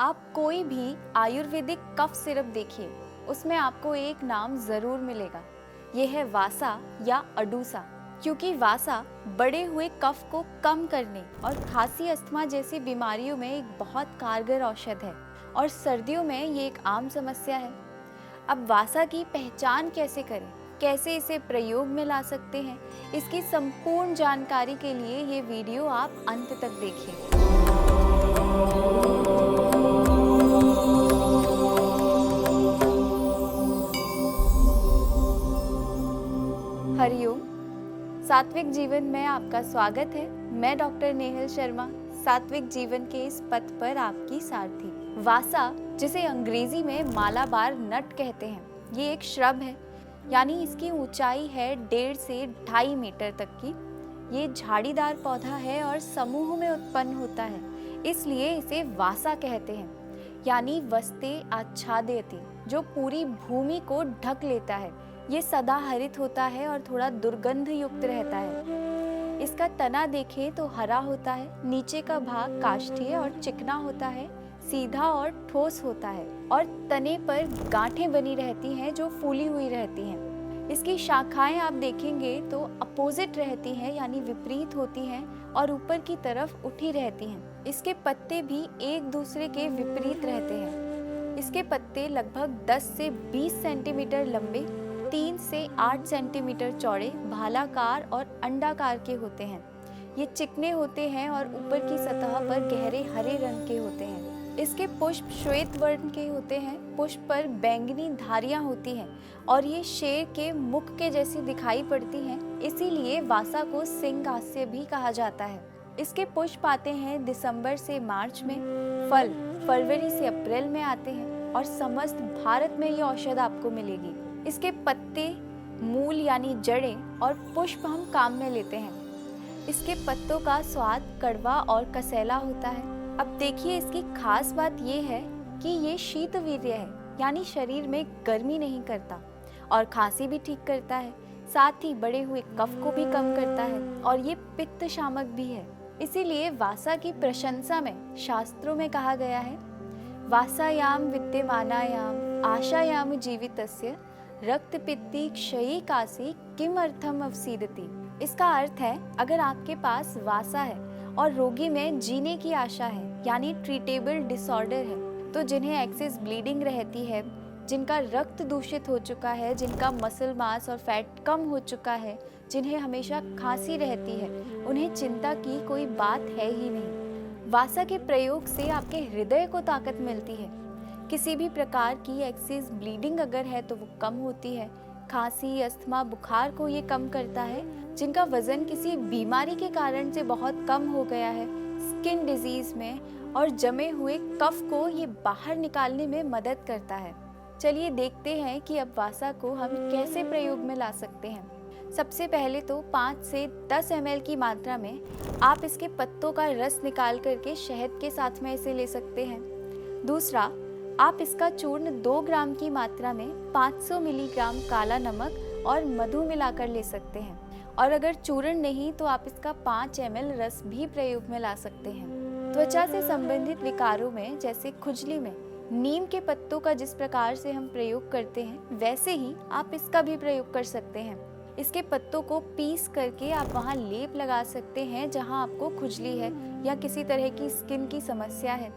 आप कोई भी आयुर्वेदिक कफ सिरप देखिए, उसमें आपको एक नाम जरूर मिलेगा। ये है वासा या अडूसा। क्योंकि वासा बढ़े हुए कफ को कम करने और खांसी अस्थमा जैसी बीमारियों में एक बहुत कारगर औषध है और सर्दियों में ये एक आम समस्या है। अब वासा की पहचान कैसे करें, कैसे इसे प्रयोग में ला सकते हैं, इसकी संपूर्ण जानकारी के लिए ये वीडियो आप अंत तक देखिए। हरिओम। सात्विक जीवन में आपका स्वागत है। मैं डॉक्टर नेहल शर्मा, सात्विक जीवन के इस पथ पर आपकी सारथी। वासा, जिसे अंग्रेजी में मालाबार नट कहते हैं, ये एक श्रब है, यानी इसकी ऊंचाई है 1.5 से 2.5 मीटर तक की। ये झाड़ीदार पौधा है और समूह में उत्पन्न होता है, इसलिए इसे वासा कहते हैं, यानी वस्ते आच्छादयति, जो पूरी भूमि को ढक लेता है। ये सदा हरित होता है और थोड़ा दुर्गंध युक्त रहता है। इसका तना देखें तो हरा होता है, नीचे का भाग काष्ठीय और चिकना होता है, सीधा और ठोस होता है और तने पर गांठें बनी रहती हैं जो फूली हुई रहती हैं। इसकी शाखाएं आप देखेंगे तो अपोजिट रहती हैं, यानी विपरीत होती हैं और ऊपर की तरफ उठी रहती हैं। इसके पत्ते भी एक दूसरे के विपरीत रहते हैं। इसके पत्ते लगभग 10 से 20 सेंटीमीटर लंबे, 3 से 8 सेंटीमीटर चौड़े, भालाकार और अंडाकार के होते हैं। ये चिकने होते हैं और ऊपर की सतह पर गहरे हरे रंग के होते हैं। इसके पुष्प श्वेत वर्ण के होते हैं। पुष्प पर बैंगनी धारियां होती हैं और ये शेर के मुख के जैसी दिखाई पड़ती हैं, इसीलिए वासा को सिंहास्य भी कहा जाता है। इसके पुष्प आते हैं दिसंबर से मार्च में, फल फरवरी से अप्रैल में आते हैं और समस्त भारत में ये औषध आपको मिलेगी। इसके पत्ते, मूल यानी जड़ें और पुष्प हम काम में लेते हैं। इसके पत्तों का स्वाद कड़वा और कसैला होता है। अब देखिए, इसकी खास बात ये है कि ये शीतवीर्य है, यानी शरीर में गर्मी नहीं करता और खांसी भी ठीक करता है, साथ ही बढ़े हुए कफ को भी कम करता है और ये पित्त शामक भी है। इसीलिए वासा की प्रशंसा में शास्त्रों में कहा गया है, वासायाम विद्यमानायाम आशायाम जीवितस्य रक्त पित्ती क्षयी कासी किम अर्थम अवसीदति। इसका अर्थ है, अगर आपके पास वासा है और रोगी में जीने की आशा है, यानी ट्रीटेबल डिसऑर्डर है, तो जिन्हें एक्सेस ब्लीडिंग रहती है, जिनका रक्त दूषित हो चुका है, जिनका मसल मास और फैट कम हो चुका है, जिन्हें हमेशा खांसी रहती है, उन्हें चिंता की कोई बात है ही नहीं। वासा के प्रयोग से आपके हृदय को ताकत मिलती है। किसी भी प्रकार की एक्सेस ब्लीडिंग अगर है तो वो कम होती है। खांसी, अस्थमा, बुखार को ये कम करता है। जिनका वजन किसी बीमारी के कारण से बहुत कम हो गया है, स्किन डिजीज में और जमे हुए कफ को ये बाहर निकालने में मदद करता है। चलिए देखते हैं कि अब वासा को हम कैसे प्रयोग में ला सकते हैं। सबसे पहले तो 5 से 10 ml की मात्रा में आप इसके पत्तों का रस निकाल करके शहद के साथ में इसे ले सकते हैं। दूसरा, आप इसका चूर्ण 2 ग्राम की मात्रा में 500 मिलीग्राम काला नमक और मधु मिलाकर ले सकते हैं, और अगर चूर्ण नहीं तो आप इसका 5 ml रस भी प्रयोग में ला सकते हैं। त्वचा से संबंधित विकारों में, जैसे खुजली में, नीम के पत्तों का जिस प्रकार से हम प्रयोग करते हैं, वैसे ही आप इसका भी प्रयोग कर सकते हैं। इसके पत्तों को पीस करके आप वहाँ लेप लगा सकते हैं जहाँ आपको खुजली है या किसी तरह की स्किन की समस्या है।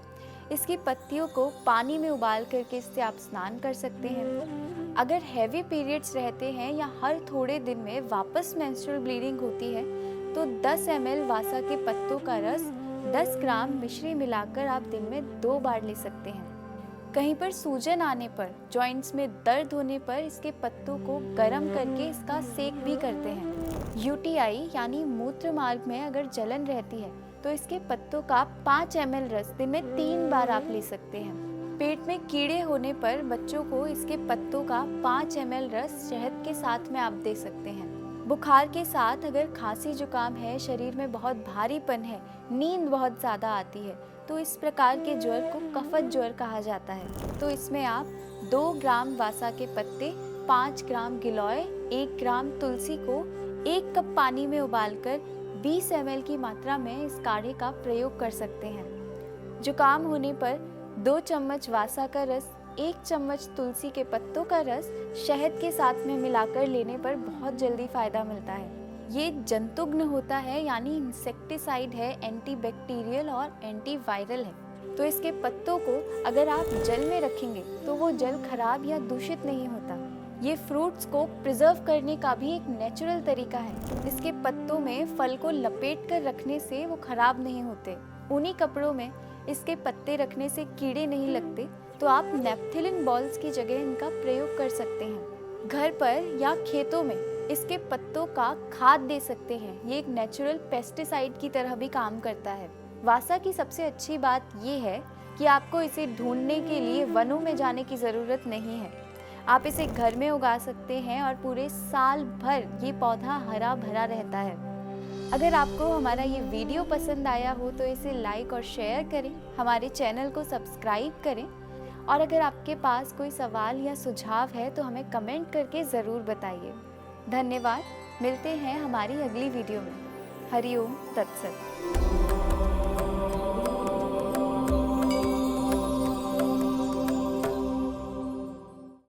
इसकी पत्तियों को पानी में उबाल करके इससे आप स्नान कर सकते हैं। अगर हैवी पीरियड्स रहते हैं या हर थोड़े दिन में वापस मेंस्ट्रुअल ब्लीडिंग होती है, तो 10 ml वासा के पत्तों का रस 10 ग्राम मिश्री मिलाकर आप दिन में 2 बार ले सकते हैं। कहीं पर सूजन आने पर, जॉइंट्स में दर्द होने पर इसके पत्तों को गर्म करके इसका सेक भी करते हैं। यूटीआई यानी मूत्र मार्ग में अगर जलन रहती है तो इसके पत्तों का 5 ml रस दिन में 3 बार आप ले सकते हैं। पेट में कीड़े होने पर बच्चों को इसके पत्तों का 5 ml रस शहद के साथ में आप दे सकते हैं। बुखार के साथ अगर खांसी जुकाम है, शरीर में बहुत भारीपन है, नींद बहुत ज़्यादा आती है, तो इस प्रकार के ज्वर को कफत ज्वर कहा जाता है। तो इसमें आप 2 ग्राम वासा के पत्ते, 5 ग्राम गिलोय, 1 ग्राम तुलसी को 1 कप पानी में उबालकर 20 ml की मात्रा में इस काढ़े का प्रयोग कर सकते हैं। जुकाम होने पर 2 चम्मच वासा का रस, 1 चम्मच तुलसी के पत्तों का रस शहद के साथ में मिलाकर लेने पर बहुत जल्दी फायदा मिलता है। ये जंतुघ्न होता है यानी इंसेक्टिसाइड है, एंटीबैक्टीरियल और एंटीवायरल है। तो इसके पत्तों को अगर आप जल में रखेंगे तो वो जल खराब या दूषित नहीं होता। ये फ्रूट्स को प्रिजर्व करने का भी एक नेचुरल तरीका है। इसके पत्तों में फल को लपेट कर रखने से वो खराब नहीं होते। ऊनी कपड़ों में इसके पत्ते रखने से कीड़े नहीं लगते। तो आप नेपथिलिन बॉल्स की जगह इनका प्रयोग कर सकते हैं। घर पर या खेतों में इसके पत्तों का खाद दे सकते हैं। ये एक नेचुरल पेस्टिसाइड की तरह भी काम करता है। वासा की सबसे अच्छी बात ये है कि आपको इसे ढूंढने के लिए वनों में जाने की ज़रूरत नहीं है। आप इसे घर में उगा सकते हैं और पूरे साल भर ये पौधा हरा भरा रहता है। अगर आपको हमारा ये वीडियो पसंद आया हो तो इसे लाइक और शेयर करें, हमारे चैनल को सब्सक्राइब करें और अगर आपके पास कोई सवाल या सुझाव है तो हमें कमेंट करके ज़रूर बताइए। धन्यवाद। मिलते हैं हमारी अगली वीडियो में। हरि ओम तत्सत।